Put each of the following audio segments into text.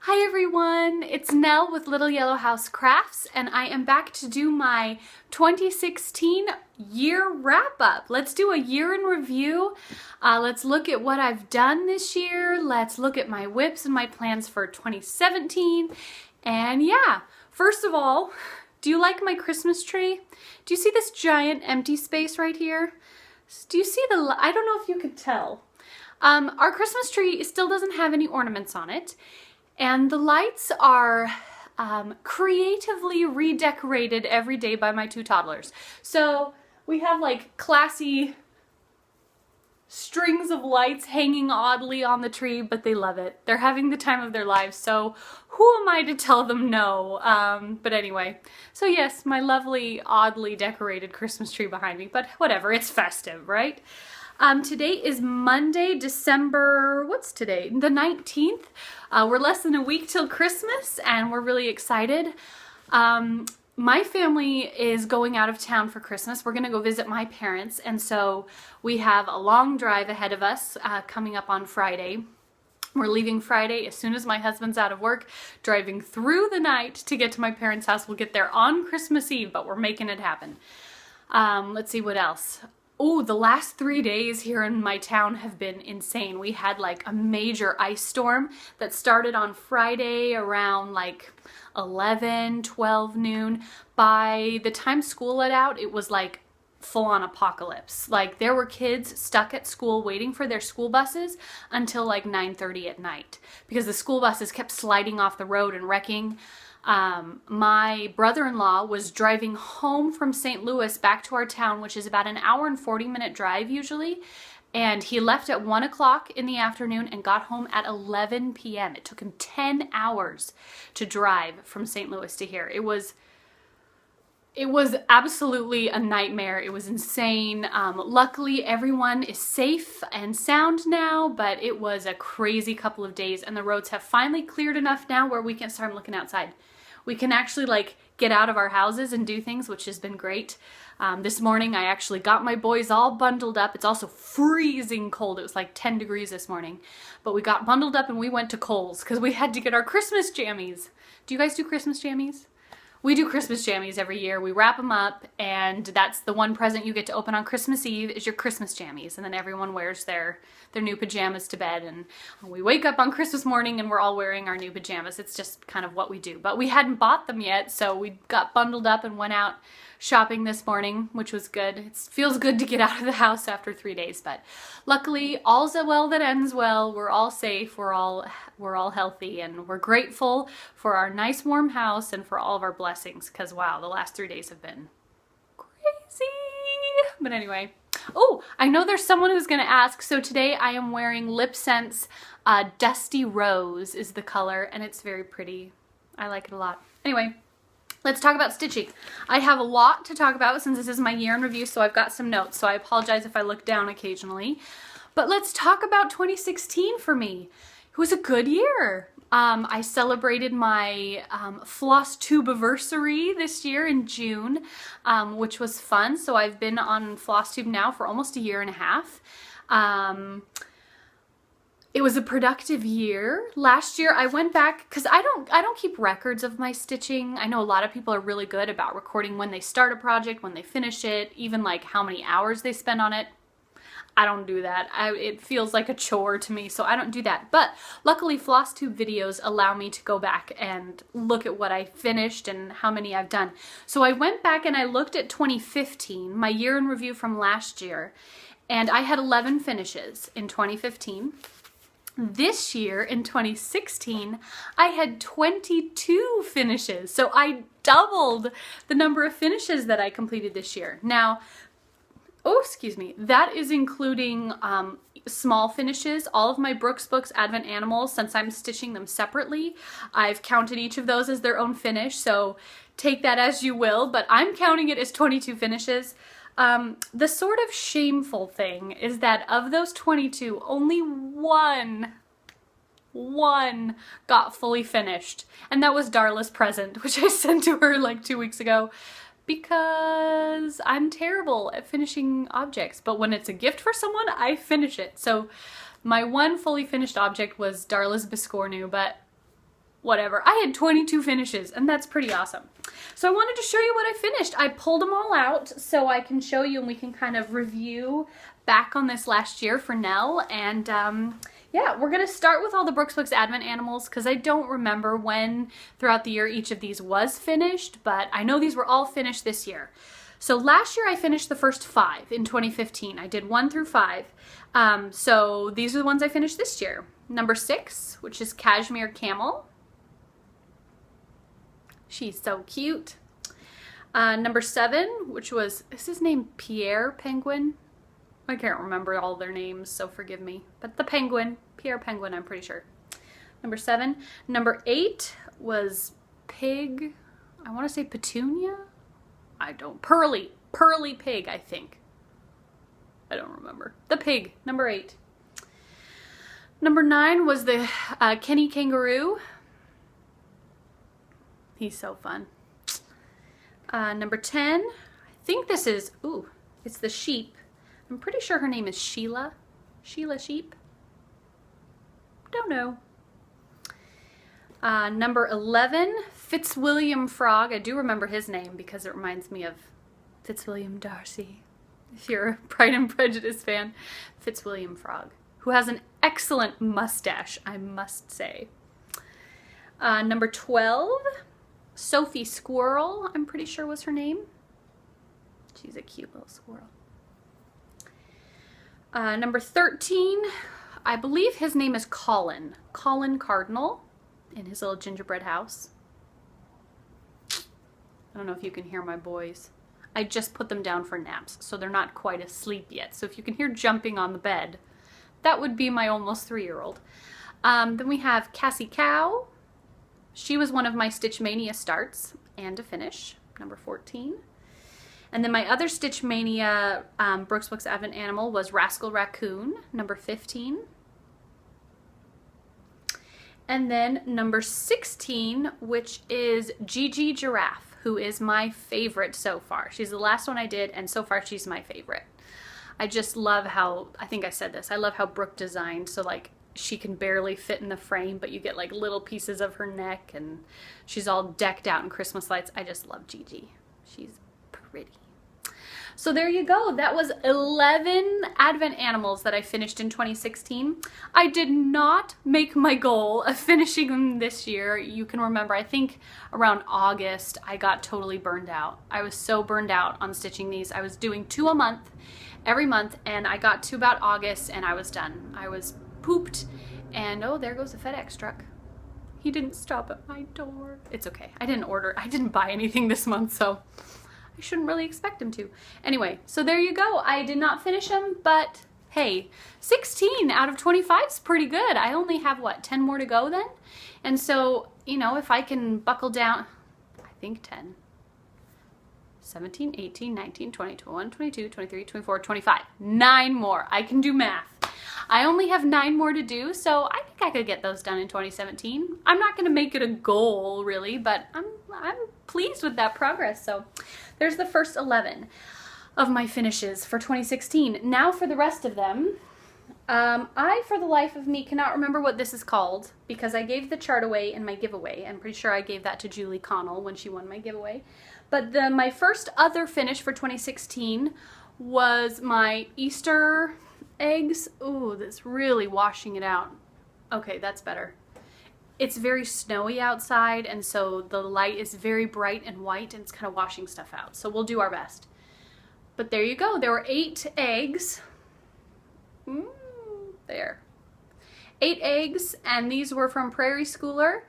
Hi everyone, it's Nell with Little Yellow House Crafts, and I am back to do my 2016 year wrap-up. Let's do a year in review. Let's look at what I've done this year. Let's look at my whips and my plans for 2017. And yeah, first of all, do you like my Christmas tree? Do you see this giant empty space right here? Do you see the, I don't know if you could tell. Our Christmas tree still doesn't have any ornaments on it. And the lights are creatively redecorated every day by my two toddlers. So we have like classy strings of lights hanging oddly on the tree, but they love it. They're having the time of their lives, so who am I to tell them no? But anyway, so yes, my lovely, oddly decorated Christmas tree behind me, but whatever, it's festive, right? Today is Monday, December, what's today? The 19th. We're less than a week till Christmas and we're really excited. My family is going out of town for Christmas. We're gonna go visit my parents, and so we have a long drive ahead of us coming up on Friday. We're leaving Friday as soon as my husband's out of work, driving through the night to get to my parents' house. We'll get there on Christmas Eve, but we're making it happen. Let's see what else. Oh, the last 3 days here in my town have been insane. We had like a major ice storm that started on Friday around like 11, 12 noon. By the time school let out, it was like full-on apocalypse. Like there were kids stuck at school waiting for their school buses until like 9:30 at night because the school buses kept sliding off the road and wrecking. My brother-in-law was driving home from St. Louis back to our town, which is about an hour and 40-minute drive usually, and he left at 1 o'clock in the afternoon and got home at 11 p.m. It took him 10 hours to drive from St. Louis to here. It was absolutely a nightmare. It was insane. Luckily, everyone is safe and sound now, but it was a crazy couple of days, and the roads have finally cleared enough now where we can start looking outside. We can actually like get out of our houses and do things, which has been great. This morning I actually got my boys all bundled up. It's also freezing cold. It was like 10 degrees this morning. But we got bundled up and we went to Kohl's because we had to get our Christmas jammies. Do you guys do Christmas jammies? We do Christmas jammies every year. We wrap them up, and that's the one present you get to open on Christmas Eve is your Christmas jammies, and then everyone wears their new pajamas to bed, and we wake up on Christmas morning and we're all wearing our new pajamas. It's just kind of what we do. But we hadn't bought them yet, so we got bundled up and went out shopping this morning, which was good. It feels good to get out of the house after 3 days, but luckily all's well that ends well. We're all safe, we're all healthy, and we're grateful for our nice warm house and for all of our blessings, because wow, the last 3 days have been crazy. But anyway, oh, I know there's someone who's gonna ask, so today I am wearing LipSense Dusty Rose is the color, and it's very pretty. I like it a lot. Anyway, let's talk about stitching. I have a lot to talk about since this is my year in review, so I've got some notes, so I apologize if I look down occasionally. But let's talk about 2016 for me. It was a good year. I celebrated my floss tubeversary this year in June, which was fun. So I've been on floss tube now for almost a year and a half. It was a productive year. Last year I went back, because I don't keep records of my stitching. I know a lot of people are really good about recording when they start a project, when they finish it, even like how many hours they spend on it. I don't do that. It feels like a chore to me, so I don't do that. But luckily floss tube videos allow me to go back and look at what I finished and how many I've done. So I went back and I looked at 2015, my year in review from last year, and I had 11 finishes in 2015. This year, in 2016, I had 22 finishes. So I doubled the number of finishes that I completed this year. Now, oh, excuse me, that is including small finishes. All of my Brooks Books Advent Animals, since I'm stitching them separately, I've counted each of those as their own finish, so take that as you will, but I'm counting it as 22 finishes. The sort of shameful thing is that of those 22, only one got fully finished, and that was Darla's present, which I sent to her like 2 weeks ago, because I'm terrible at finishing objects, but when it's a gift for someone, I finish it. So my one fully finished object was Darla's Biscornu, but whatever. I had 22 finishes, and that's pretty awesome. So I wanted to show you what I finished. I pulled them all out so I can show you and we can kind of review back on this last year for Nell. And yeah, we're gonna start with all the Brooks Books Advent Animals because I don't remember when throughout the year each of these was finished, but I know these were all finished this year. So last year I finished the first 5 in 2015. I did 1 through 5. So these are the ones I finished this year. Number 6, which is Cashmere Camel. She's so cute. Number 7, which was, is his name Pierre Penguin? I can't remember all their names, so forgive me. But the penguin, Pierre Penguin, I'm pretty sure. Number 7. Number 8 was Pig, I want to say Petunia? Pearly Pig, I think. I don't remember. The pig, number 8. Number 9 was the Kenny Kangaroo. He's so fun. Number 10, I think this is, ooh, it's the sheep. I'm pretty sure her name is Sheila. Sheila Sheep. Don't know. Number 11, Fitzwilliam Frog. I do remember his name because it reminds me of Fitzwilliam Darcy. If you're a Pride and Prejudice fan, Fitzwilliam Frog, who has an excellent mustache, I must say. Number 12, Sophie Squirrel, I'm pretty sure was her name. She's a cute little squirrel. Number 13, I believe his name is Colin. Colin Cardinal in his little gingerbread house. I don't know if you can hear my boys. I just put them down for naps, so they're not quite asleep yet. So if you can hear jumping on the bed, that would be my almost 3-year-old. Then we have Cassie Cow. She was one of my Stitch Mania starts and to finish, number 14. And then my other Stitch Mania Brooks Books Advent Animal was Rascal Raccoon, number 15. And then number 16, which is Gigi Giraffe, who is my favorite so far. She's the last one I did, and so far she's my favorite. I just love how, I think I said this, I love how Brooke designed, so like she can barely fit in the frame, but you get like little pieces of her neck, and she's all decked out in Christmas lights. I just love Gigi. She's pretty. So there you go. That was 11 Advent Animals that I finished in 2016. I did not make my goal of finishing them this year. You can remember, I think around August, I got totally burned out. I was so burned out on stitching these. I was doing 2 a month, every month, and I got to about August and I was done. I was pooped, and oh, there goes the FedEx truck. He didn't stop at my door. It's okay. I didn't buy anything this month, so I shouldn't really expect him to. Anyway, so there you go. I did not finish them, but hey, 16 out of 25 is pretty good. I only have, what, 10 more to go then? And so, you know, if I can buckle down, I think 10, 17, 18, 19, 20, 21, 22, 23, 24, 25. 9 more. I can do math. I only have 9 more to do, so I think I could get those done in 2017. I'm not going to make it a goal, really, but I'm pleased with that progress. So there's the first 11 of my finishes for 2016. Now for the rest of them, I, for the life of me, cannot remember what this is called because I gave the chart away in my giveaway. I'm pretty sure I gave that to Julie Connell when she won my giveaway. But my first other finish for 2016 was my Easter eggs. Ooh, that's really washing it out. Okay, that's better. It's very snowy outside, and so the light is very bright and white, and it's kind of washing stuff out. So we'll do our best. But there you go. There were 8 eggs. There. 8 eggs, and these were from Prairie Schooler.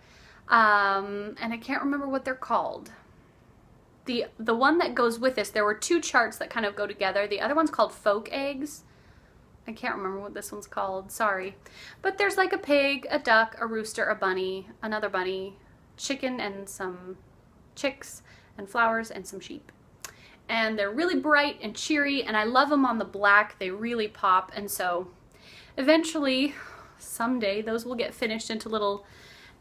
And I can't remember what they're called. The one that goes with this, there were 2 charts that kind of go together. The other one's called Folk Eggs. I can't remember what this one's called, sorry. But there's like a pig, a duck, a rooster, a bunny, another bunny, chicken and some chicks, and flowers and some sheep. And they're really bright and cheery, and I love them on the black. They really pop, and so eventually, someday, those will get finished into little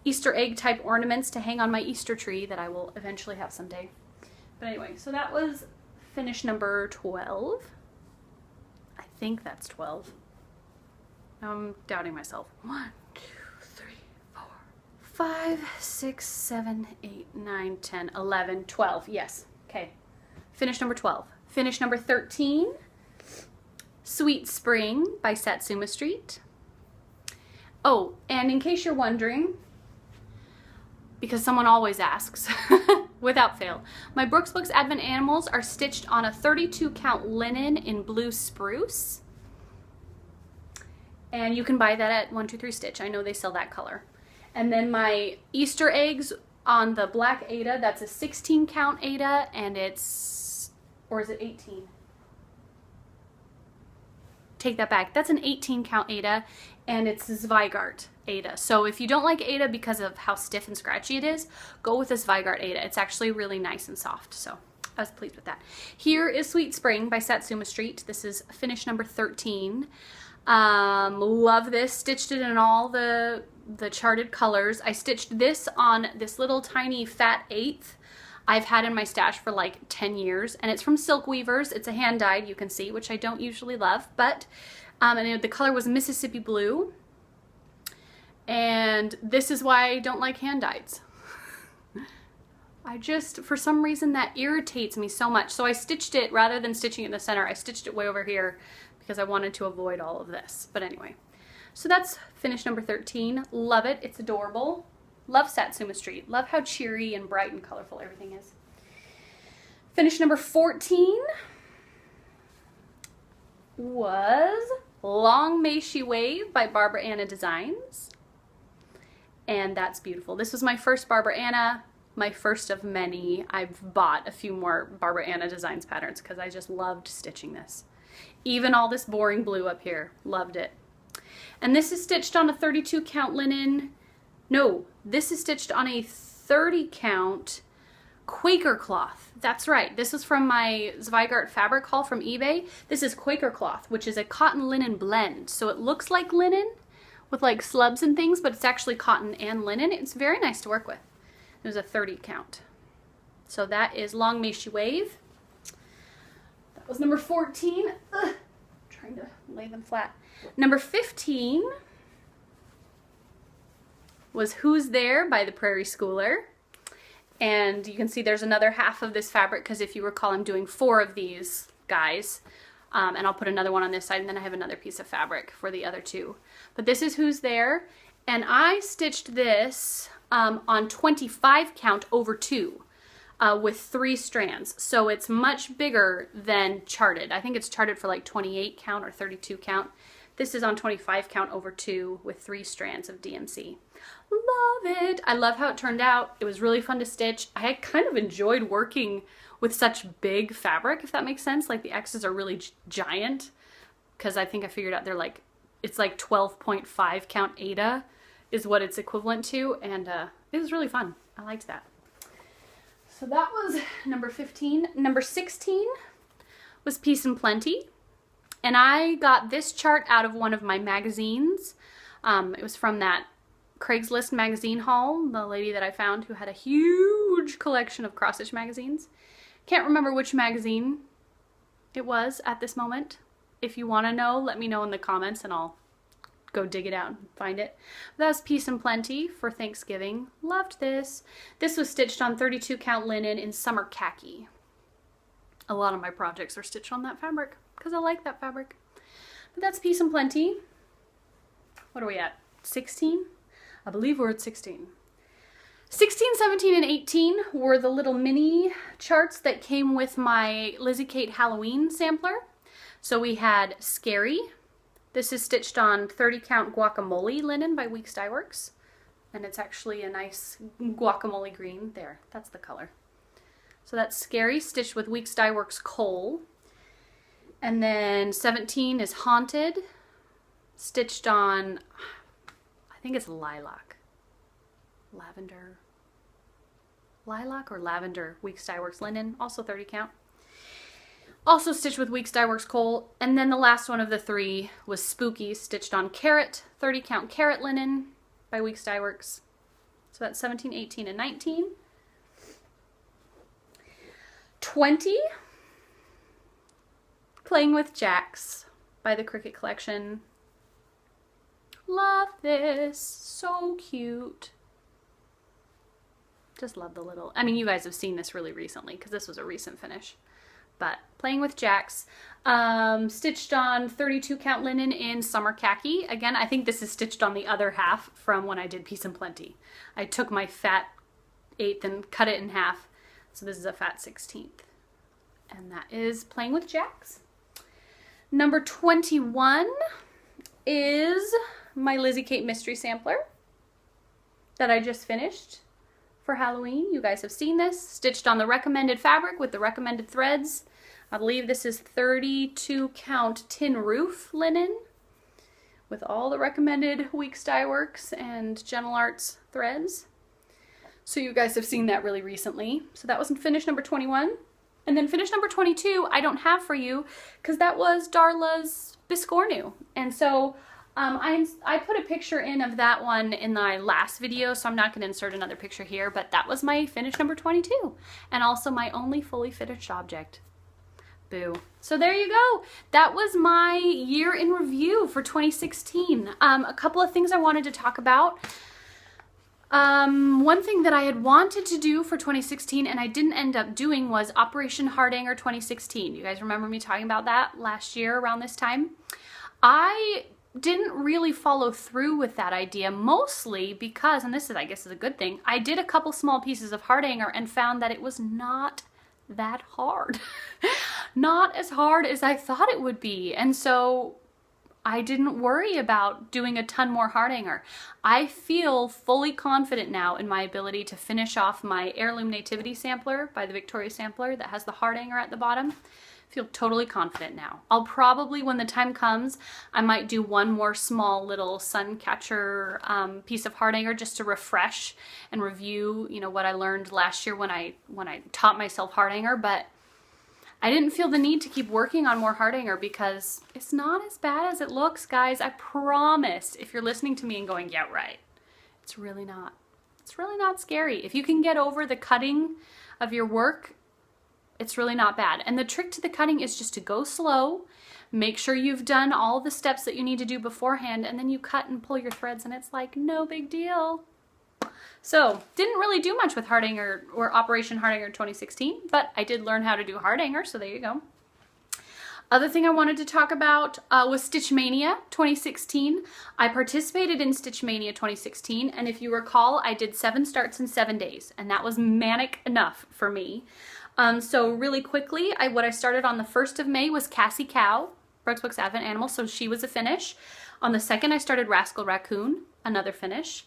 Easter egg type ornaments to hang on my Easter tree that I will eventually have someday. But anyway, so that was finish number 12. I think that's 12. I'm doubting myself. 1, 2, 3, 4, 5, 6, 7, 8, 9, 10, 11, 12. Yes. Okay. Finish number 12. Finish number 13. Sweet Spring by Satsuma Street. Oh, and in case you're wondering, because someone always asks, without fail, my Brooks Books Advent Animals are stitched on a 32 count linen in blue spruce. And you can buy that at 123 Stitch. I know they sell that color. And then my Easter eggs on the black Ada, that's a 16 count Ada, and it's, or is it 18? Take that back. That's an 18 count Ada, and it's Zweigart Ada. So if you don't like Ada because of how stiff and scratchy it is, go with this Zweigart Ada. It's actually really nice and soft, so I was pleased with that. Here is Sweet Spring by Satsuma Street. This is finish number 13. Love this. Stitched it in all the charted colors. I stitched this on this little tiny fat 8th I've had in my stash for like 10 years, and it's from Silk Weavers. It's a hand dyed, you can see, which I don't usually love, but and the color was Mississippi Blue, and this is why I don't like hand dyeds. I just, for some reason, that irritates me so much. So I stitched it, rather than stitching it in the center, I stitched it way over here because I wanted to avoid all of this. But anyway, so that's finish number 13. Love it. It's adorable. Love Satsuma Street. Love how cheery and bright and colorful everything is. Finish number 14 was Long May She Wave by Barbara Anna Designs. And that's beautiful. This was my first Barbara Anna, my first of many. I've bought a few more Barbara Anna Designs patterns because I just loved stitching this. Even all this boring blue up here, loved it. And this is stitched on a 32 count linen. No, this is stitched on a 30 count Quaker cloth. That's right. This is from my Zweigart fabric haul from eBay. This is Quaker cloth, which is a cotton linen blend. So it looks like linen with like slubs and things, but it's actually cotton and linen. It's very nice to work with. It was a 30 count. So that is Long May She Wave. That was number 14. Ugh, trying to lay them flat. Number 15 was Who's There by the Prairie Schooler. And you can see there's another half of this fabric because if you recall, I'm doing 4 of these guys. And I'll put another one on this side, and then I have another piece of fabric for the other 2. But this is Who's There. And I stitched this on 25 count over 2 with 3 strands. So it's much bigger than charted. I think it's charted for like 28 count or 32 count. This is on 25 count over 2 with 3 strands of DMC. Love it. I love how it turned out. It was really fun to stitch. I kind of enjoyed working with such big fabric, if that makes sense. Like the X's are really giant because I think I figured out they're like, it's like 12.5 count Ada is what it's equivalent to, and it was really fun. I liked that. So that was number 15. Number 16 was Peace and Plenty, and I got this chart out of one of my magazines. It was from that Craigslist magazine haul, the lady that I found who had a huge collection of cross-stitch magazines. Can't remember which magazine it was at this moment. If you want to know, let me know in the comments and I'll go dig it out and find it. That was Peace and Plenty for Thanksgiving. Loved this. This was stitched on 32 count linen in summer khaki. A lot of my projects are stitched on that fabric because I like that fabric. But that's Peace and Plenty. What are we at? 16? I believe we're at 16. 16, 17, and 18 were the little mini charts that came with my Lizzie Kate Halloween sampler. So we had Scary. This is stitched on 30 count guacamole linen by Weeks Dye Works. And it's actually a nice guacamole green. There, that's the color. So that's Scary, stitched with Weeks Dye Works Coal. And then 17 is Haunted, stitched on, I think it's lilac. Lilac or lavender, Weeks Dye Works linen, also 30 count. Also stitched with Weeks Dye Works Coal. And then the last one of the 3 was Spooky, stitched on Carrot, 30 count Carrot linen by Weeks Dye Works. So that's 17, 18, and 19. 20, Playing with Jacks by the Cricket Collection. Love this, so cute. Just love the little, I mean, you guys have seen this really recently because this was a recent finish. But playing with jacks. Stitched on 32 count linen in summer khaki. Again, I think this is stitched on the other half from when I did Peace and Plenty. I took my fat 1/8 and cut it in half. So this is a fat 16th. And that is playing with jacks. Number 21 is my Lizzie Kate Mystery Sampler that I just finished for Halloween. You guys have seen this. Stitched on the recommended fabric with the recommended threads. I believe this is 32 count tin roof linen with all the recommended Weeks Dye Works and Gentle Arts threads. So you guys have seen that really recently. So that was finish number 21. And then finish number 22, I don't have for you because that was Darla's Biscornu. And so I put a picture in of that one in my last video, so I'm not going to insert another picture here, but that was my finish number 22 and also my only fully finished object. Boo. So there you go. That was my year in review for 2016. A couple of things I wanted to talk about. One thing that I had wanted to do for 2016 and I didn't end up doing was Operation Hardanger 2016. You guys remember me talking about that last year around this time? I didn't really follow through with that idea, mostly because, and this is, I guess, is a good thing, I did a couple small pieces of Hardanger and found that it was not that hard. Not as hard as I thought it would be. And so I didn't worry about doing a ton more Hardanger. I feel fully confident now in my ability to finish off my Heirloom Nativity sampler by the Victoria Sampler that has the Hardanger at the bottom. Feel totally confident now. I'll probably, when the time comes, I might do one more small little sun catcher piece of Hardanger just to refresh and review, you know, what I learned last year when I taught myself Hardanger, but I didn't feel the need to keep working on more Hardanger because it's not as bad as it looks, guys. I promise. If you're listening to me and going, yeah, right, it's really not. It's really not scary. If you can get over the cutting of your work, it's really not bad. And the trick to the cutting is just to go slow, make sure you've done all the steps that you need to do beforehand, and then you cut and pull your threads and it's like no big deal. So didn't really do much with Hardanger or Operation Hardanger 2016, but I did learn how to do Hardanger, so there you go. Other thing I wanted to talk about was Stitch Mania 2016. I participated in Stitch Mania 2016, and if you recall, I did 7 starts in 7 days, and that was manic enough for me. So really quickly, what I started on the 1st of May was Cassie Cow, Brooks Books Advent Animal, so she was a finish. On the 2nd, I started Rascal Raccoon, another finish.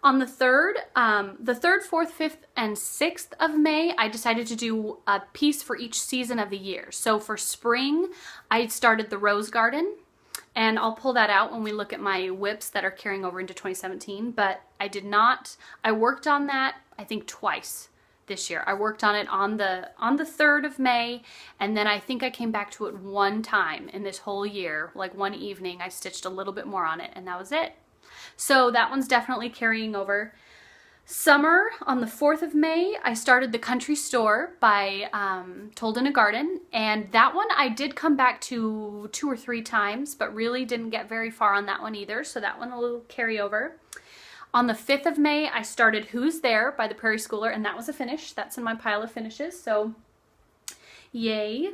On the 3rd, 4th, 5th, and 6th of May, I decided to do a piece for each season of the year. So for spring, I started the Rose Garden, and I'll pull that out when we look at my whips that are carrying over into 2017, but I worked on that, I think, twice this year. I worked on it on the 3rd of May, and then I think I came back to it one time in this whole year, like one evening. I stitched a little bit more on it, and that was it. So that one's definitely carrying over. Summer, on the 4th of May, I started The Country Store by Told in a Garden, and that one I did come back to 2 or 3 times, but really didn't get very far on that one either, so that one will carry over. On the 5th of May, I started Who's There by the Prairie Schooler, and that was a finish. That's in my pile of finishes, so yay.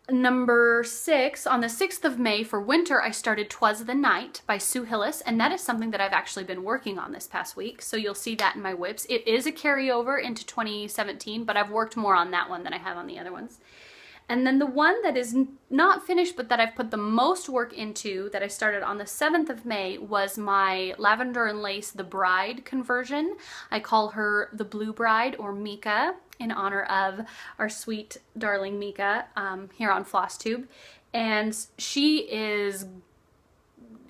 Number 6, on the 6th of May for winter, I started 'Twas the Night by Sue Hillis, and that is something that I've actually been working on this past week, so you'll see that in my whips. It is a carryover into 2017, but I've worked more on that one than I have on the other ones. And then the one that is not finished, but that I've put the most work into, that I started on the 7th of May, was my Lavender and Lace The Bride conversion. I call her the Blue Bride, or Mieke, in honor of our sweet darling Mieke here on FlossTube. And she is,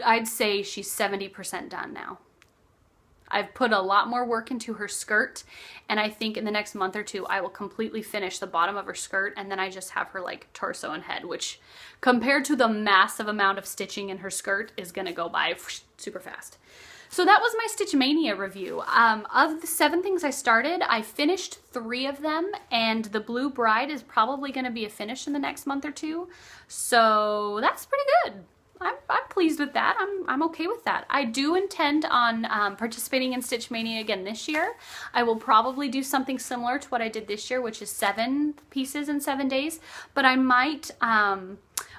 I'd say she's 70% done now. I've put a lot more work into her skirt, and I think in the next month or 2 I will completely finish the bottom of her skirt, and then I just have her like torso and head, which compared to the massive amount of stitching in her skirt is gonna go by super fast. So that was my Stitch Mania review. Of the 7 things I started, I finished 3 of them, and the Blue Bride is probably gonna be a finish in the next month or 2. So that's pretty good. I'm pleased with that. I'm okay with that. I do intend on participating in Stitch Mania again this year. I will probably do something similar to what I did this year, which is 7 pieces in 7 days, but I might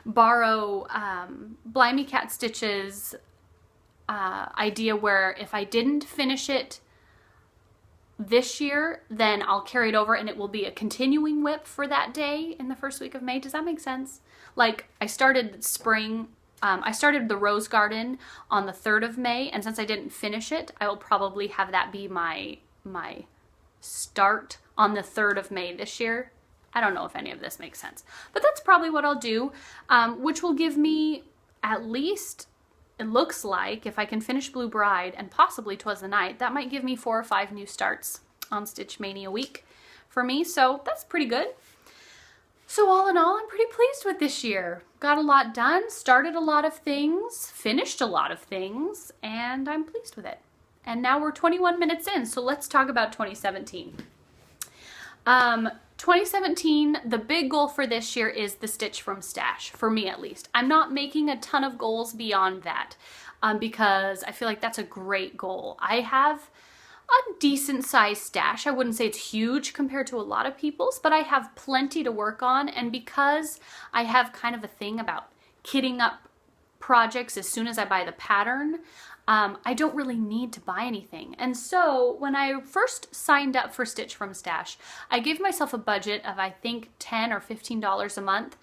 borrow Blimey Cat Stitch's idea where if I didn't finish it this year, then I'll carry it over and it will be a continuing whip for that day in the first week of May. Does that make sense? Like, I started spring, I started the Rose Garden on the 3rd of May, and since I didn't finish it, I will probably have that be my start on the 3rd of May this year. I don't know if any of this makes sense, but that's probably what I'll do, which will give me at least, it looks like, if I can finish Blue Bride and possibly 'Twas the Night, that might give me 4 or 5 new starts on Stitch Mania week for me, so that's pretty good. So all in all, I'm pretty pleased with this year. Got a lot done, started a lot of things, finished a lot of things, and I'm pleased with it. And now we're 21 minutes in, so let's talk about 2017. 2017, the big goal for this year is the Stitch from Stash, for me at least. I'm not making a ton of goals beyond that because I feel like that's a great goal. I have a decent sized stash. I wouldn't say it's huge compared to a lot of people's, but I have plenty to work on, and because I have kind of a thing about kitting up projects as soon as I buy the pattern, I don't really need to buy anything. And so when I first signed up for Stitch from Stash, I gave myself a budget of I think $10 or $15 a month.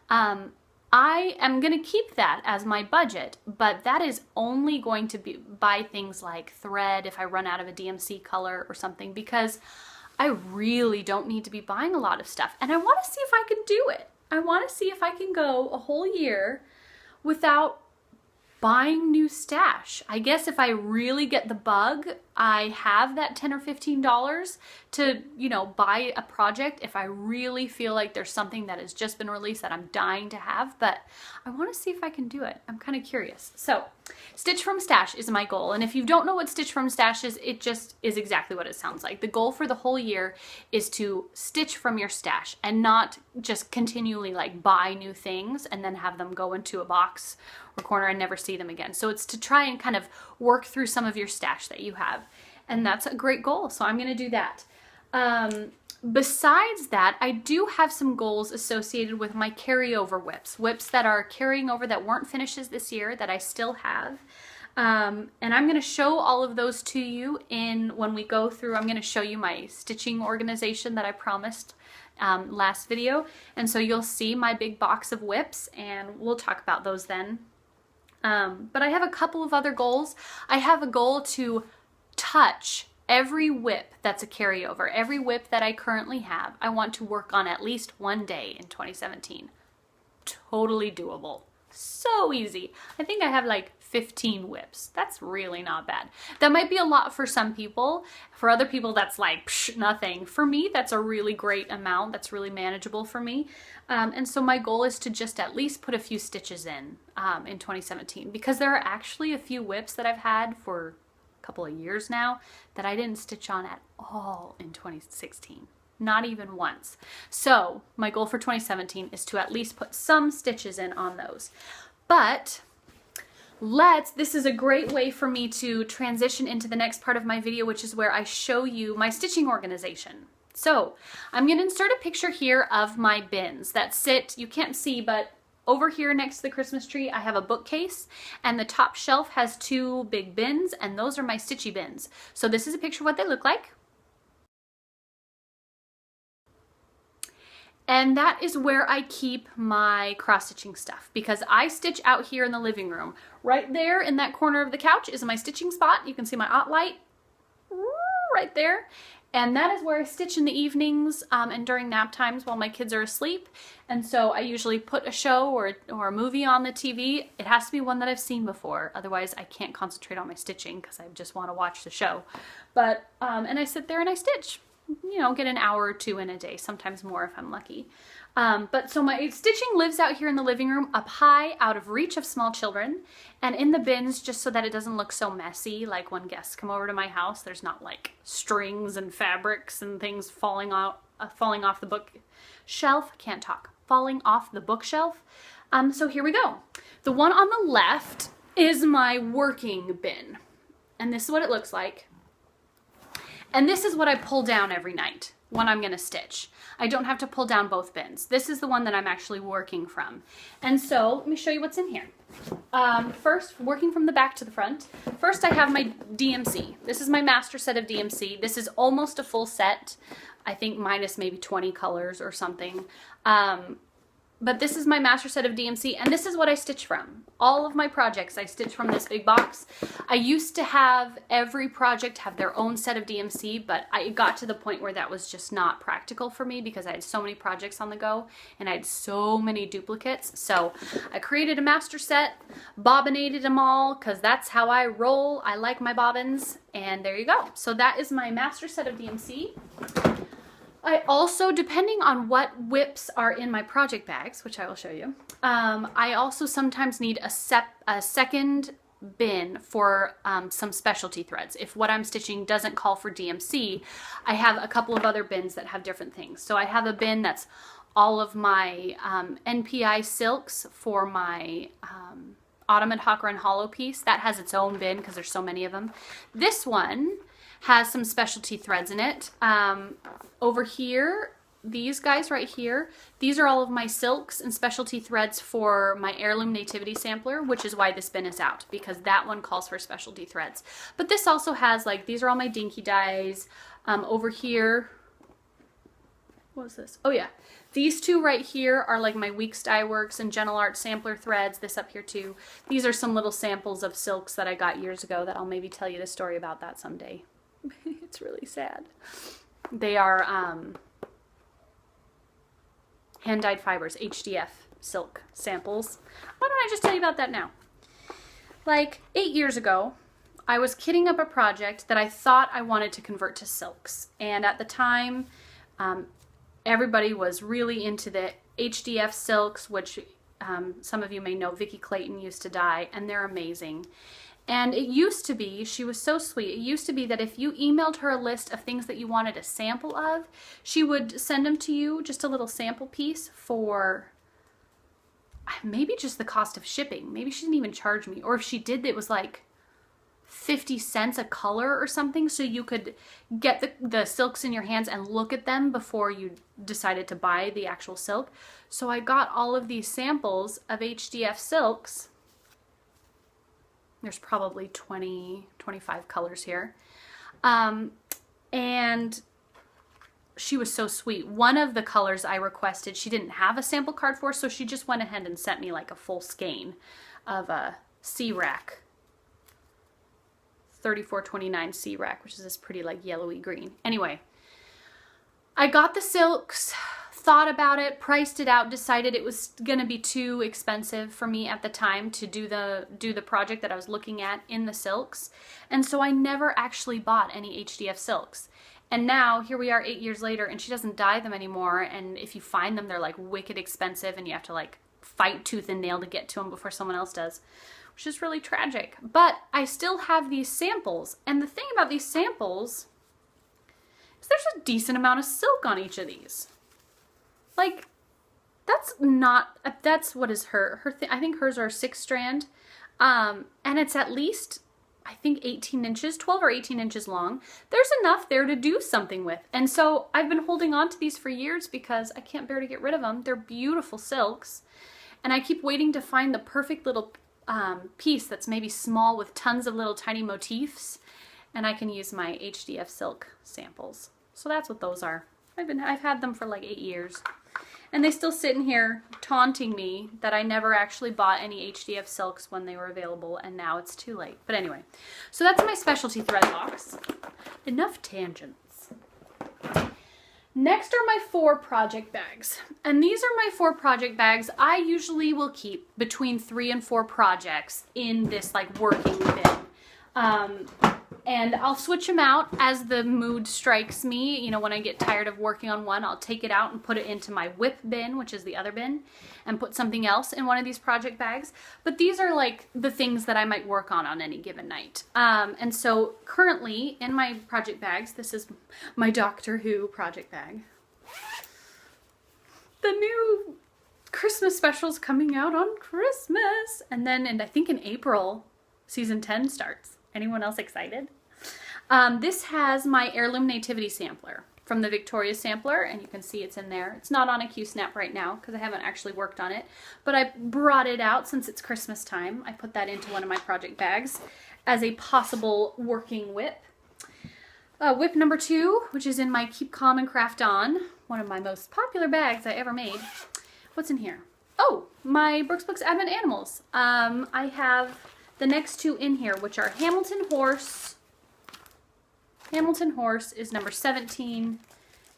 I am going to keep that as my budget, but that is only going to be buy things like thread if I run out of a DMC color or something, because I really don't need to be buying a lot of stuff. And I want to see if I can do it. I want to see if I can go a whole year without buying new stash. I guess if I really get the bug, I have that $10 or $15 to, you know, buy a project if I really feel like there's something that has just been released that I'm dying to have, but I want to see if I can do it. I'm kind of curious. So Stitch from Stash is my goal, and if you don't know what Stitch from Stash is, it just is exactly what it sounds like. The goal for the whole year is to stitch from your stash and not just continually like buy new things and then have them go into a box or corner and never see them again. So it's to try and kind of work through some of your stash that you have. And that's a great goal. So I'm going to do that. Besides that, I do have some goals associated with my carryover whips. Whips that are carrying over that weren't finishes this year that I still have. And I'm going to show all of those to you when we go through. I'm going to show you my stitching organization that I promised last video. And so you'll see my big box of whips, and we'll talk about those then. But I have a couple of other goals. I have a goal to touch every whip that's a carryover. Every whip that I currently have, I want to work on at least one day in 2017. Totally doable. So easy. I think I have like 15 whips. That's really not bad. That might be a lot for some people. For other people, that's like nothing. For me, that's a really great amount. That's really manageable for me. And so my goal is to just at least put a few stitches in 2017, because there are actually a few whips that I've had for a couple of years now that I didn't stitch on at all in 2016. Not even once. So my goal for 2017 is to at least put some stitches in on those. But this is a great way for me to transition into the next part of my video, which is where I show you my stitching organization. So I'm going to insert a picture here of my bins that sit, you can't see, but over here next to the Christmas tree, I have a bookcase, and the top shelf has 2 big bins, and those are my stitchy bins. So this is a picture of what they look like. And that is where I keep my cross-stitching stuff, because I stitch out here in the living room. Right there in that corner of the couch is my stitching spot. You can see my hot light right there. And that is where I stitch in the evenings and during nap times while my kids are asleep. And so I usually put a show or a movie on the TV. It has to be one that I've seen before. Otherwise, I can't concentrate on my stitching because I just want to watch the show. But, and I sit there and I stitch. You know, get an hour or 2 in a day, sometimes more if I'm lucky. But so my stitching lives out here in the living room, up high, out of reach of small children, and in the bins just so that it doesn't look so messy. Like when guests come over to my house, there's not like strings and fabrics and things falling off the bookshelf. Can't talk. Falling off the bookshelf. So here we go. The one on the left is my working bin. And this is what it looks like. And this is what I pull down every night when I'm gonna stitch. I don't have to pull down both bins. This is the one that I'm actually working from. And so let me show you what's in here. First, working from the back to the front. First, I have my DMC. This is my master set of DMC. This is almost a full set. I think minus maybe 20 colors or something. But this is my master set of DMC, and this is what I stitch from. All of my projects I stitch from this big box. I used to have every project have their own set of DMC, but I got to the point where that was just not practical for me because I had so many projects on the go and I had so many duplicates. So I created a master set, bobbinated them all because that's how I roll. I like my bobbins, and there you go. So that is my master set of DMC. I also, depending on what whips are in my project bags, which I will show you, I also sometimes need a second bin for some specialty threads. If what I'm stitching doesn't call for DMC, I have a couple of other bins that have different things. So I have a bin that's all of my NPI silks for my Ottoman Hawker and Hollow piece. That has its own bin because there's so many of them. This one has some specialty threads in it. Over here, these guys right here, these are all of my silks and specialty threads for my Heirloom Nativity Sampler, which is why this bin is out, because that one calls for specialty threads. But this also has, like, these are all my dinky dyes. Over here, what was this? Oh yeah, these two right here are like my Weeks Dye Works and Gentle Art sampler threads. This up here too. These are some little samples of silks that I got years ago that I'll maybe tell you the story about that someday. It's really sad. They are hand-dyed fibers, HDF silk samples. Why don't I just tell you about that now? Like 8 years ago, I was kitting up a project that I thought I wanted to convert to silks. And at the time, everybody was really into the HDF silks, which some of you may know Vicki Clayton used to dye, and they're amazing. And it used to be, she was so sweet, it used to be that if you emailed her a list of things that you wanted a sample of, she would send them to you, just a little sample piece for maybe just the cost of shipping. Maybe she didn't even charge me. Or if she did, it was like 50 cents a color or something, so you could get the silks in your hands and look at them before you decided to buy the actual silk. So I got all of these samples of HDF silks. There's probably 20, 25 colors here. And she was so sweet. One of the colors I requested, she didn't have a sample card for, so she just went ahead and sent me like a full skein of a C-Rack. 3429 C-Rack, which is this pretty like yellowy green. Anyway, I got the silks, thought about it, priced it out, decided it was gonna be too expensive for me at the time to do the project that I was looking at in the silks. And so I never actually bought any HDF silks. And now here we are 8 years later and she doesn't dye them anymore. And if you find them, they're like wicked expensive and you have to like fight tooth and nail to get to them before someone else does, which is really tragic. But I still have these samples. And the thing about these samples is there's a decent amount of silk on each of these. Like, that's what is I think hers are 6 strand. And it's at least, I think 18 inches, 12 or 18 inches long. There's enough there to do something with. And so I've been holding on to these for years because I can't bear to get rid of them. They're beautiful silks. And I keep waiting to find the perfect little piece that's maybe small with tons of little tiny motifs. And I can use my HDF silk samples. So that's what those are. I've had them for like 8 years. And they still sit in here taunting me that I never actually bought any HDF silks when they were available, and now it's too late. But anyway, so that's my specialty thread box. Enough tangents. Next are my 4 project bags. And these are my 4 project bags. I usually will keep between 3 and 4 projects in this like working bin. And I'll switch them out as the mood strikes me. You know, when I get tired of working on one, I'll take it out and put it into my whip bin, which is the other bin, and put something else in one of these project bags. But these are like the things that I might work on any given night. And so currently in my project bags, this is my Doctor Who project bag. The new Christmas specials coming out on Christmas. And then, I think in April, season 10 starts. Anyone else excited? This has my heirloom nativity sampler from the Victoria sampler, and you can see it's in there. It's not on a Q-snap right now because I haven't actually worked on it, but I brought it out since it's Christmas time. I put that into one of my project bags as a possible working whip. Whip number 2, which is in my Keep Calm and Craft On, one of my most popular bags I ever made. What's in here? Oh, my Brooks Books Advent Animals. I have the next 2 in here, which are Hamilton Horse. Hamilton Horse is number 17,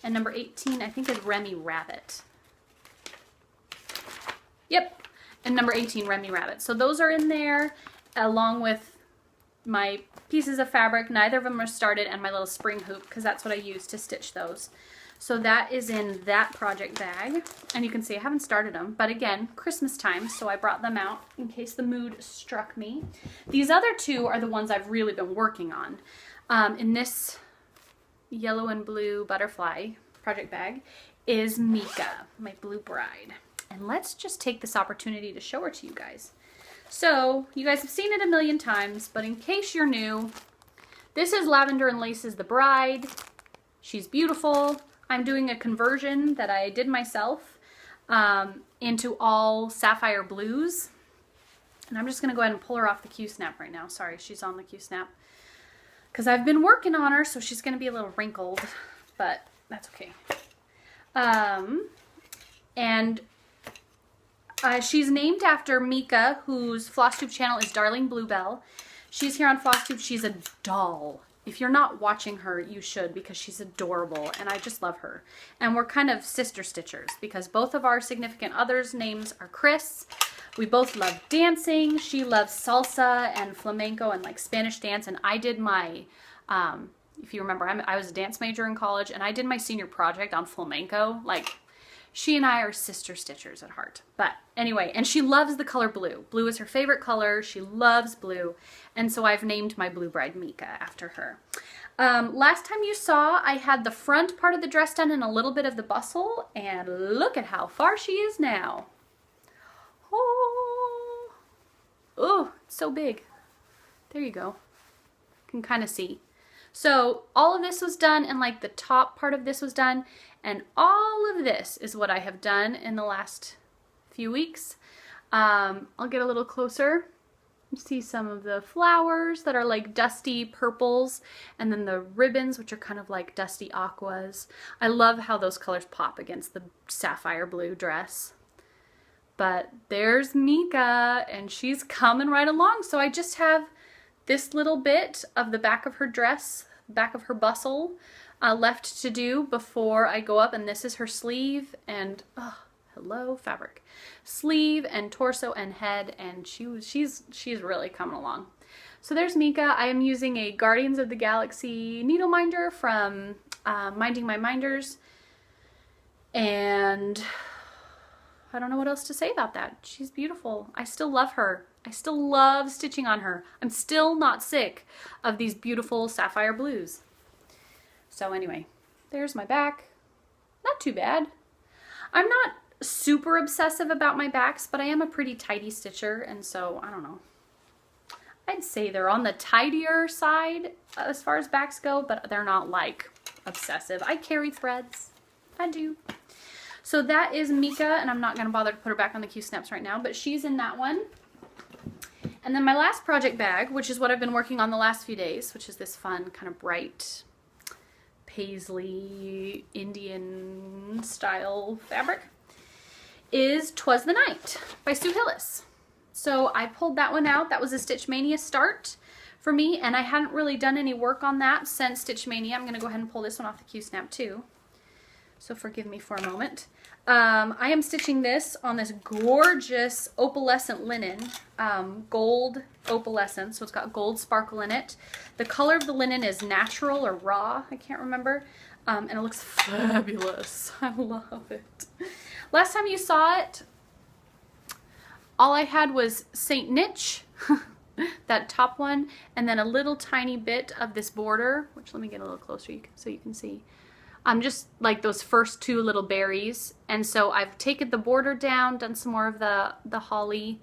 and number 18 I think is Remy Rabbit. Yep, and number 18 Remy Rabbit. So those are in there along with my pieces of fabric. Neither of them are started, and my little spring hoop because that's what I use to stitch those. So that is in that project bag, and you can see I haven't started them, but again, Christmas time, so I brought them out in case the mood struck me. These other 2 are the ones I've really been working on. In this yellow and blue butterfly project bag is Mieke, my blue bride. And let's just take this opportunity to show her to you guys. So, you guys have seen it a million times, but in case you're new, this is Lavender and Lace's The Bride. She's beautiful. I'm doing a conversion that I did myself into all sapphire blues. And I'm just going to go ahead and pull her off the Q-snap right now. Sorry, she's on the Q-snap. Because I've been working on her, so she's going to be a little wrinkled, but that's okay. She's named after Mieke, whose FlossTube channel is Darling Bluebell. She's here on FlossTube. She's a doll. If you're not watching her, you should, because she's adorable, and I just love her. And we're kind of sister stitchers, because both of our significant others' names are Chris. We both love dancing. She loves salsa and flamenco and like Spanish dance. And I did my, if you remember, I was a dance major in college, and I did my senior project on flamenco. Like, she and I are sister stitchers at heart. But anyway, and she loves the color blue. Blue is her favorite color. She loves blue. And so I've named my blue bride Mieke after her. Last time you saw, I had the front part of the dress done and a little bit of the bustle. And look at how far she is now. Oh, it's so big. There you go. You can kind of see. So all of this was done, and like the top part of this was done, and all of this is what I have done in the last few weeks. I'll get a little closer. You see some of the flowers that are like dusty purples, and then the ribbons, which are kind of like dusty aquas. I love how those colors pop against the sapphire blue dress. But there's Mieke, and she's coming right along. So I just have this little bit of the back of her dress, back of her bustle, left to do before I go up. And this is her sleeve, and oh, hello fabric. Sleeve and torso and head, and she's really coming along. So there's Mieke. I am using a Guardians of the Galaxy needle minder from Minding My Minders, and I don't know what else to say about that. She's beautiful. I still love her. I still love stitching on her. I'm still not sick of these beautiful sapphire blues. So anyway, there's my back. Not too bad. I'm not super obsessive about my backs, but I am a pretty tidy stitcher, and so I don't know. I'd say they're on the tidier side as far as backs go, but they're not like obsessive. I carry threads. I do. So that is Mieke, and I'm not going to bother to put her back on the Q-snaps right now, but she's in that one. And then my last project bag, which is what I've been working on the last few days, which is this fun kind of bright paisley Indian style fabric, is 'Twas the Night by Sue Hillis. So I pulled that one out. That was a Stitch Mania start for me, and I hadn't really done any work on that since Stitch Mania. I'm going to go ahead and pull this one off the Q-snap too. So forgive me for a moment. I am stitching this on this gorgeous opalescent linen, gold opalescent, so it's got gold sparkle in it. The color of the linen is natural or raw, I can't remember, and it looks fabulous. I love it. Last time you saw it, all I had was Saint Niche, that top one, and then a little tiny bit of this border, which let me get a little closer so you can see. just like those first two little berries. And so I've taken the border down, done some more of the holly,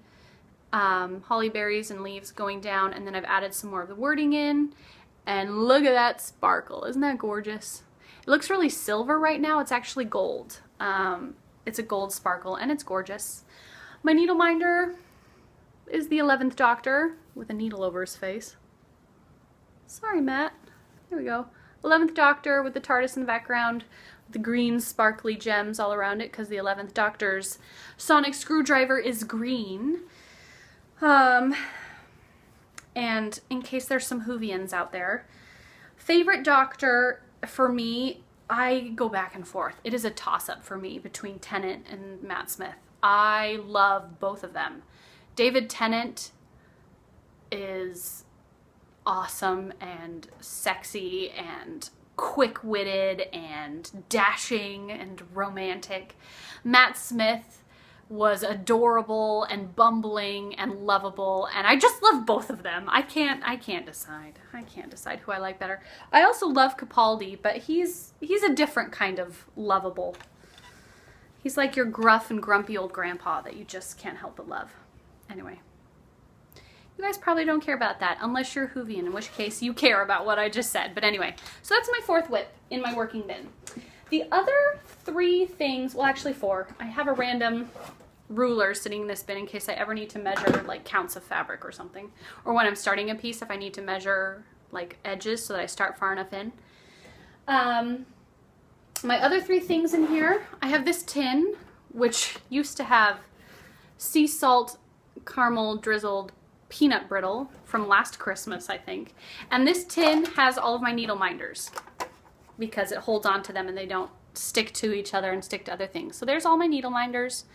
holly berries and leaves going down, and then I've added some more of the wording in. And look at that sparkle. Isn't that gorgeous? It looks really silver right now. It's actually gold. It's a gold sparkle and it's gorgeous. My needle minder is the 11th Doctor with a needle over his face. Sorry, Matt. There we go. 11th Doctor with the TARDIS in the background, with the green sparkly gems all around it because the 11th Doctor's sonic screwdriver is green. And in case there's some Whovians out there, favorite Doctor for me, I go back and forth. It is a toss-up for me between Tennant and Matt Smith. I love both of them. David Tennant is awesome and sexy and quick-witted and dashing and romantic. Matt Smith was adorable and bumbling and lovable, and I just love both of them. I can't decide. I can't decide who I like better. I also love Capaldi, but he's a different kind of lovable. He's like your gruff and grumpy old grandpa that you just can't help but love. Anyway, you guys probably don't care about that unless you're Whovian, in which case you care about what I just said. But anyway, so that's my 4th whip in my working bin. The other 3 things, well actually 4, I have a random ruler sitting in this bin in case I ever need to measure like counts of fabric or something. Or when I'm starting a piece, if I need to measure like edges so that I start far enough in. My other 3 things in here, I have this tin, which used to have sea salt, caramel drizzled peanut brittle from last Christmas, I think. And this tin has all of my needle minders because it holds on to them and they don't stick to each other and stick to other things. So there's all my needle minders.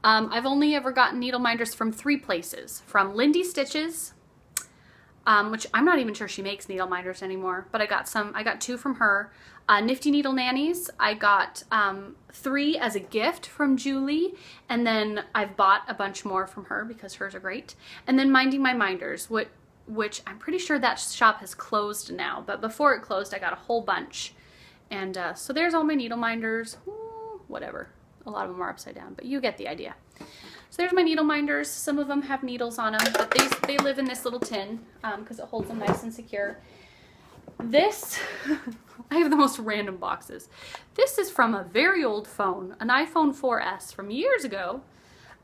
I've only ever gotten needle minders from 3 places. From Lindy Stitches, which I'm not even sure she makes needle minders anymore, but I got 2 from her. Nifty Needle Nannies, I got 3 as a gift from Julie, and then I've bought a bunch more from her because hers are great. And then Minding My Minders, which I'm pretty sure that shop has closed now, but before it closed I got a whole bunch. And so there's all my needle minders. Ooh, whatever. A lot of them are upside down, but you get the idea. So there's my needle minders. Some of them have needles on them, but they live in this little tin because it holds them nice and secure. This, I have the most random boxes. This is from a very old phone, an iPhone 4S from years ago,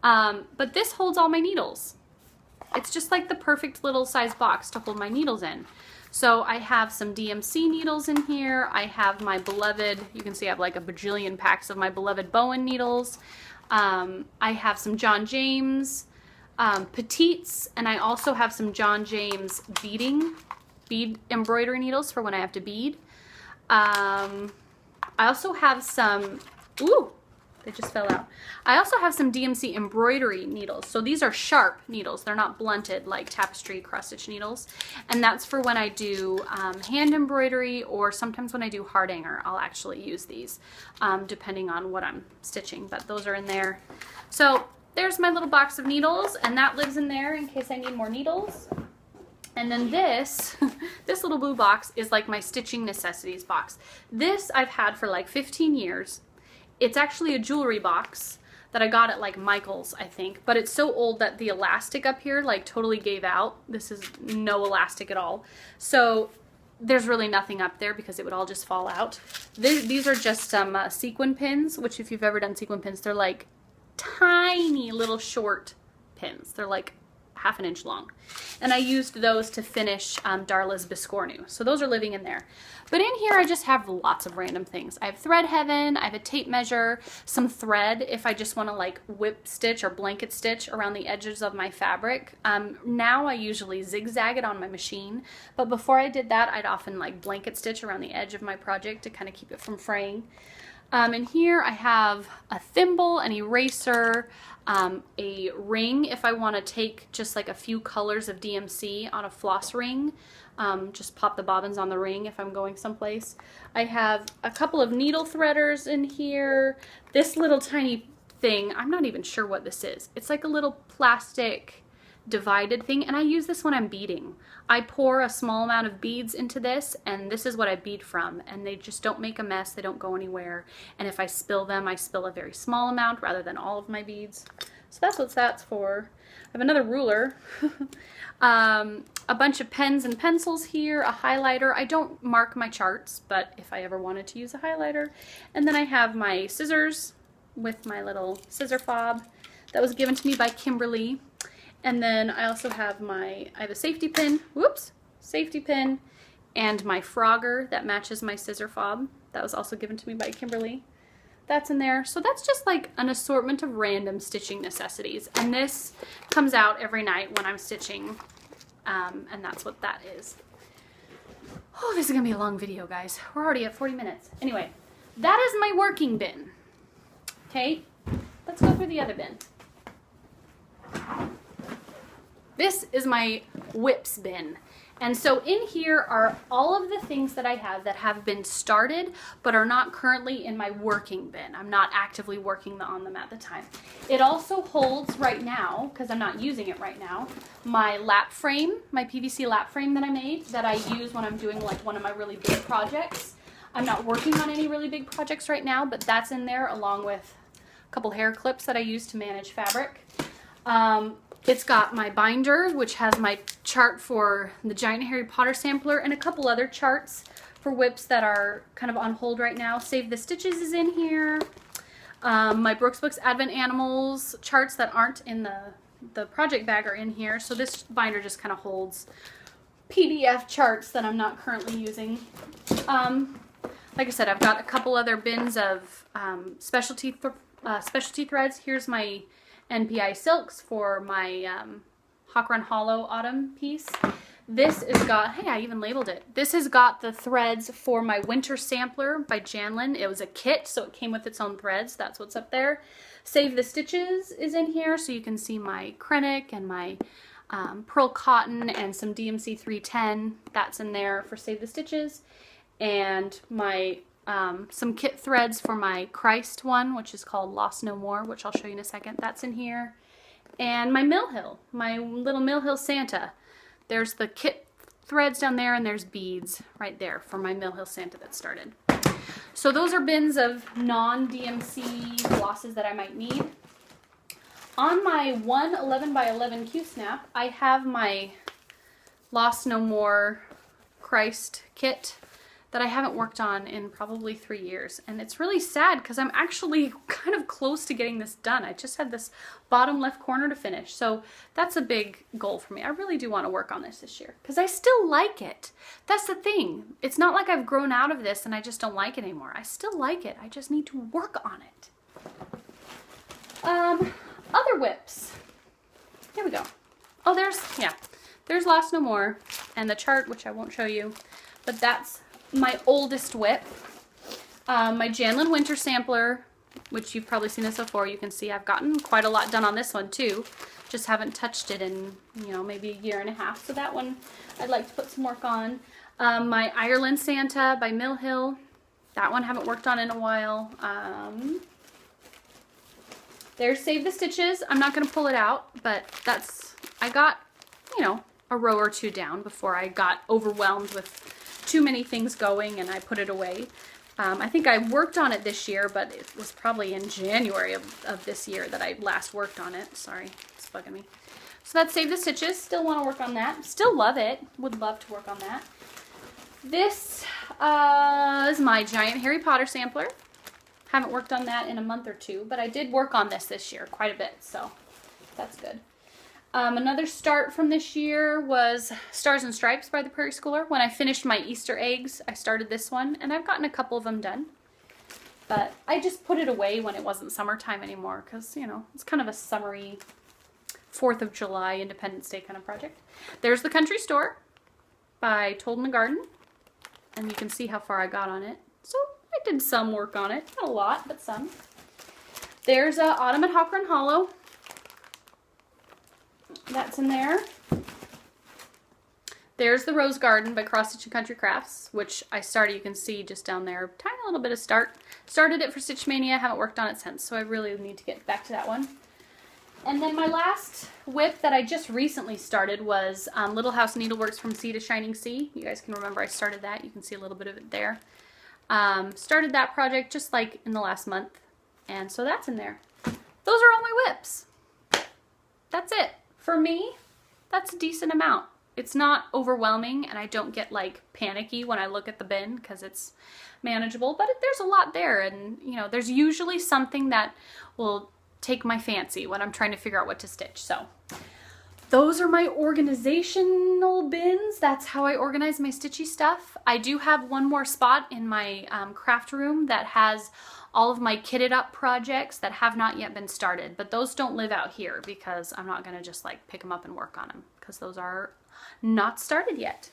but this holds all my needles. It's just like the perfect little size box to hold my needles in. So I have some DMC needles in here. I have my beloved, you can see I have like a bajillion packs of my beloved Bowen needles. I have some John James petites, and I also have some John James bead embroidery needles for when I have to bead. I also have some, ooh, they just fell out. I also have some DMC embroidery needles. So these are sharp needles. They're not blunted like tapestry cross stitch needles. And that's for when I do hand embroidery, or sometimes when I do Hardanger, I'll actually use these depending on what I'm stitching, but those are in there. So there's my little box of needles, and that lives in there in case I need more needles. And then this, this little blue box is like my stitching necessities box. This I've had for like 15 years. It's actually a jewelry box that I got at like Michael's, I think, but it's so old that the elastic up here like totally gave out. This is no elastic at all. So there's really nothing up there because it would all just fall out. These are just some sequin pins, which if you've ever done sequin pins, they're like tiny little short pins. They're like half an inch long. And I used those to finish Darla's Biscornu. So those are living in there. But in here I just have lots of random things. I have thread heaven, I have a tape measure, some thread if I just want to like whip stitch or blanket stitch around the edges of my fabric. Now I usually zigzag it on my machine, but before I did that I'd often like blanket stitch around the edge of my project to kind of keep it from fraying. In here I have a thimble, an eraser, a ring if I want to take just like a few colors of DMC on a floss ring. Just pop the bobbins on the ring if I'm going someplace. I have a couple of needle threaders in here. This little tiny thing, I'm not even sure what this is. It's like a little plastic divided thing, and I use this when I'm beading. I pour a small amount of beads into this, and this is what I bead from, and they just don't make a mess, they don't go anywhere, and if I spill them, I spill a very small amount rather than all of my beads. So that's what that's for. I have another ruler, a bunch of pens and pencils here, a highlighter. I don't mark my charts, but if I ever wanted to use a highlighter. And then I have my scissors with my little scissor fob that was given to me by Kimberly. And then I also have I have a safety pin, safety pin, and my Frogger that matches my scissor fob. That was also given to me by Kimberly. That's in there. So that's just like an assortment of random stitching necessities. And this comes out every night when I'm stitching. And that's what that is. Oh, this is gonna be a long video, guys. We're already at 40 minutes. Anyway, that is my working bin. Okay, let's go through the other bin. This is my whips bin. And so in here are all of the things that I have that have been started but are not currently in my working bin. I'm not actively working on them at the time. It also holds right now, because I'm not using it right now, my lap frame, my PVC lap frame that I made that I use when I'm doing like one of my really big projects. I'm not working on any really big projects right now, but that's in there along with a couple hair clips that I use to manage fabric. It's got my binder, which has my chart for the Giant Harry Potter sampler and a couple other charts for whips that are kind of on hold right now. Save the Stitches is in here. My Brooks Books Advent Animals charts that aren't in the project bag are in here. So this binder just kind of holds PDF charts that I'm not currently using. Like I said, I've got a couple other bins of specialty threads. Here's my NPI silks for my Hawk Run Hollow autumn piece. This has got, hey, I even labeled it. This has got the threads for my winter sampler by Janlin. It was a kit, so it came with its own threads. That's what's up there. Save the Stitches is in here, so you can see my Krennic and my Pearl Cotton and some DMC 310. That's in there for Save the Stitches. And my some kit threads for my Christ one, which is called Lost No More, which I'll show you in a second. That's in here. And my Mill Hill, my little Mill Hill Santa. There's the kit threads down there, and there's beads right there for my Mill Hill Santa that started. So those are bins of non-DMC glosses that I might need. On my 111 by 11 Q-snap, I have my Lost No More Christ kit that I haven't worked on in probably 3 years. And it's really sad because I'm actually kind of close to getting this done. I just had this bottom left corner to finish. So that's a big goal for me. I really do want to work on this year because I still like it. That's the thing. It's not like I've grown out of this and I just don't like it anymore. I still like it. I just need to work on it. Other whips. Here we go. Oh, there's Lost No More and the chart, which I won't show you, but that's my oldest whip. My Janlin Winter Sampler, which you've probably seen this before. You can see I've gotten quite a lot done on this one too. Just haven't touched it in, maybe a year and a half. So that one I'd like to put some work on. My Ireland Santa by Mill Hill. That one haven't worked on in a while. There's Save the Stitches. I'm not going to pull it out, but I got, a row or two down before I got overwhelmed with too many things going and I put it away. I think I worked on it this year, but it was probably in January of this year that I last worked on it. Sorry, it's bugging me. So that's Save the Stitches. Still want to work on that. Still love it. Would love to work on that. This is my Giant Harry Potter sampler. Haven't worked on that in a month or two, but I did work on this year quite a bit, so that's good. Another start from this year was Stars and Stripes by the Prairie Schooler. When I finished my Easter eggs, I started this one, and I've gotten a couple of them done. But I just put it away when it wasn't summertime anymore, because, it's kind of a summery 4th of July, Independence Day kind of project. There's The Country Store by Told in the Garden, and you can see how far I got on it. So I did some work on it. Not a lot, but some. There's Autumn at Hawk Run Hollow. That's in there. There's the Rose Garden by Cross Stitch and Country Crafts, which I started, you can see just down there, tiny little bit of start. Started it for Stitch Mania, haven't worked on it since, so I really need to get back to that one. And then my last whip that I just recently started was Little House Needleworks From Sea to Shining Sea. You guys can remember I started that. You can see a little bit of it there. Started that project just like in the last month. And so that's in there. Those are all my whips. That's it. For me, that's a decent amount. It's not overwhelming and I don't get like panicky when I look at the bin because it's manageable, but there's a lot there, and you know, there's usually something that will take my fancy when I'm trying to figure out what to stitch. So those are my organizational bins. That's how I organize my stitchy stuff. I do have one more spot in my craft room that has all of my kitted up projects that have not yet been started, but those don't live out here because I'm not gonna just like pick them up and work on them because those are not started yet.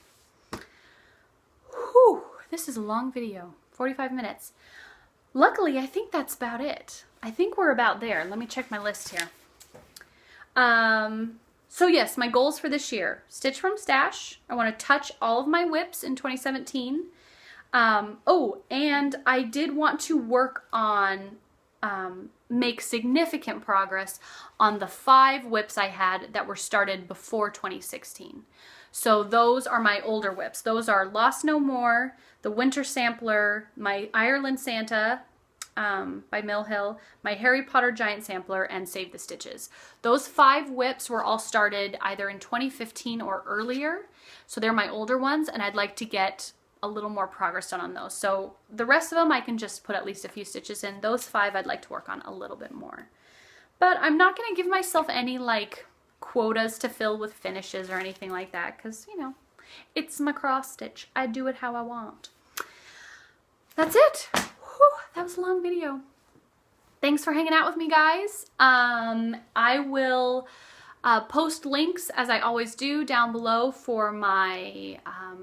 Whew, this is a long video, 45 minutes. Luckily, I think that's about it. I think we're about there. Let me check my list here. So yes, my goals for this year: stitch from stash. I want to touch all of my whips in 2017. Oh, and I did want to work on, make significant progress on the 5 whips I had that were started before 2016. So those are my older whips. Those are Lost No More, the Winter Sampler, my Ireland Santa by Mill Hill, my Harry Potter Giant Sampler, and Save the Stitches. Those 5 whips were all started either in 2015 or earlier. So they're my older ones, and I'd like to get a little more progress done on those. So the rest of them I can just put at least a few stitches in. Those 5 I'd like to work on a little bit more. But I'm not going to give myself any like quotas to fill with finishes or anything like that because, you know, it's my cross stitch. I do it how I want. That's it. Whew, that was a long video. Thanks for hanging out with me, guys. I will post links, as I always do, down below for my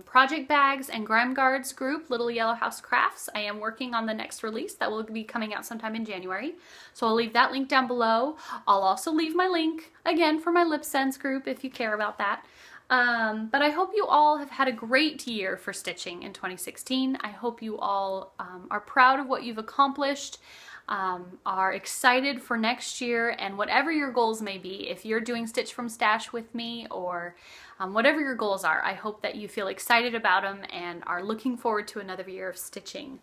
project bags and grime guards group, Little Yellow House Crafts. I am working on the next release that will be coming out sometime in January. So I'll leave that link down below. I'll also leave my link again for my LipSense group if you care about that. But I hope you all have had a great year for stitching in 2016. I hope you all are proud of what you've accomplished, are excited for next year, and whatever your goals may be, if you're doing Stitch from Stash with me or whatever your goals are, I hope that you feel excited about them and are looking forward to another year of stitching.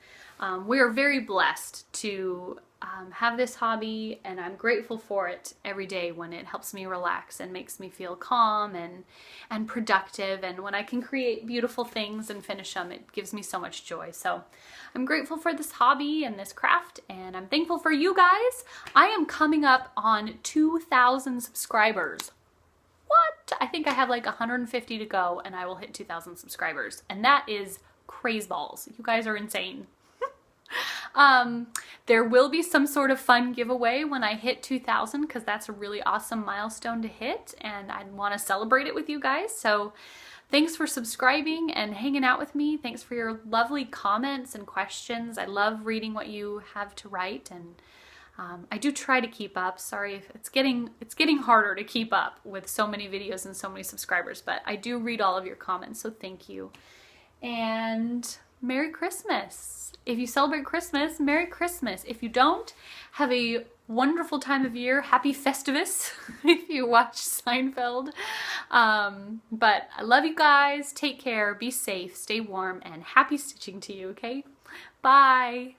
We are very blessed to have this hobby, and I'm grateful for it every day when it helps me relax and makes me feel calm and productive, and when I can create beautiful things and finish them, it gives me so much joy. So I'm grateful for this hobby and this craft, and I'm thankful for you guys. I am coming up on 2,000 subscribers. What? I think I have like 150 to go and I will hit 2,000 subscribers, and that is craze balls. You guys are insane. There will be some sort of fun giveaway when I hit 2,000 because that's a really awesome milestone to hit, and I want to celebrate it with you guys. So thanks for subscribing and hanging out with me. Thanks for your lovely comments and questions. I love reading what you have to write, and I do try to keep up. Sorry if it's getting harder to keep up with so many videos and so many subscribers, but I do read all of your comments, so thank you. And Merry Christmas. If you celebrate Christmas, Merry Christmas. If you don't, have a wonderful time of year. Happy Festivus if you watch Seinfeld. But I love you guys. Take care. Be safe. Stay warm. And happy stitching to you, okay? Bye.